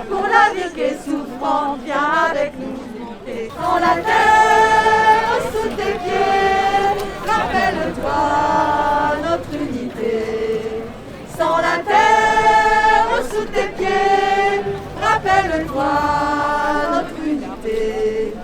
pour la vie qui est souffrante, viens avec nous monter. Dans la terre, sous tes pieds, rappelle-toi notre unité. Sans la terre, sous tes pieds, rappelle-toi notre unité.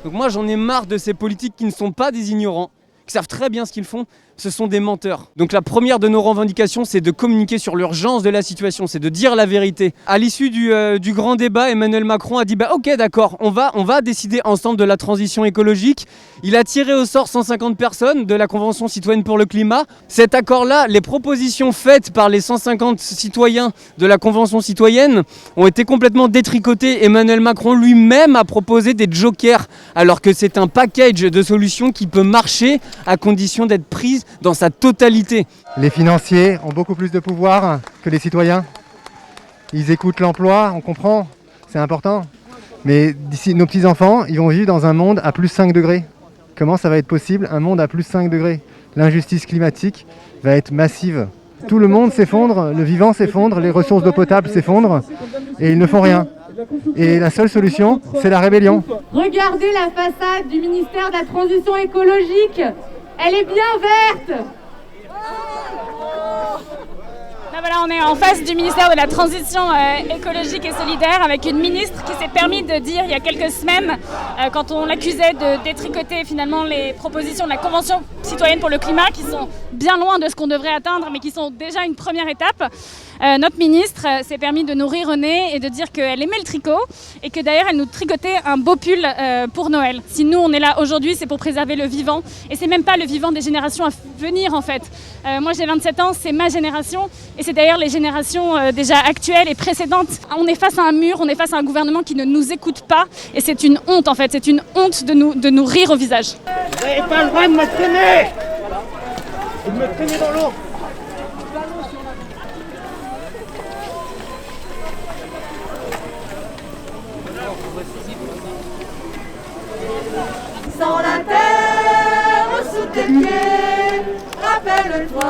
Donc moi j'en ai marre de ces politiques qui ne sont pas des ignorants, qui savent très bien ce qu'ils font, ce sont des menteurs. Donc la première de nos revendications, c'est de communiquer sur l'urgence de la situation, c'est de dire la vérité. À l'issue du grand débat, Emmanuel Macron a dit ok d'accord, on va décider ensemble de la transition écologique. Il a tiré au sort 150 personnes de la Convention citoyenne pour le climat. Cet accord-là, les propositions faites par les 150 citoyens de la Convention citoyenne ont été complètement détricotées. Emmanuel Macron lui-même a proposé des jokers, alors que c'est un package de solutions qui peut marcher à condition d'être prise dans sa totalité. Les financiers ont beaucoup plus de pouvoir que les citoyens. Ils écoutent l'emploi, on comprend, c'est important. Mais d'ici, nos petits-enfants, ils vont vivre dans un monde à plus 5 degrés. Comment ça va être possible, un monde à plus 5 degrés? L'injustice climatique va être massive. Tout le monde s'effondre, le vivant s'effondre, les ressources d'eau potable s'effondrent et ils ne font rien. Et la seule solution, c'est la rébellion. Regardez la façade du ministère de la Transition écologique. Elle est bien verte. Là, voilà, on est en face du ministère de la Transition écologique et solidaire avec une ministre qui s'est permis de dire il y a quelques semaines, quand on l'accusait de détricoter finalement les propositions de la Convention citoyenne pour le climat, qui sont bien loin de ce qu'on devrait atteindre, mais qui sont déjà une première étape. Notre ministre s'est permis de nous rire au nez et de dire qu'elle aimait le tricot et que d'ailleurs elle nous tricotait un beau pull pour Noël. Si nous on est là aujourd'hui, c'est pour préserver le vivant et c'est même pas le vivant des générations à venir en fait. Moi j'ai 27 ans, c'est ma génération et c'est d'ailleurs les générations déjà actuelles et précédentes. On est face à un mur, on est face à un gouvernement qui ne nous écoute pas et c'est une honte en fait, c'est une honte de nous rire au visage. Vous n'avez pas le droit de me traîner! De me traîner dans l'eau! Sans la terre sous tes pieds, rappelle-toi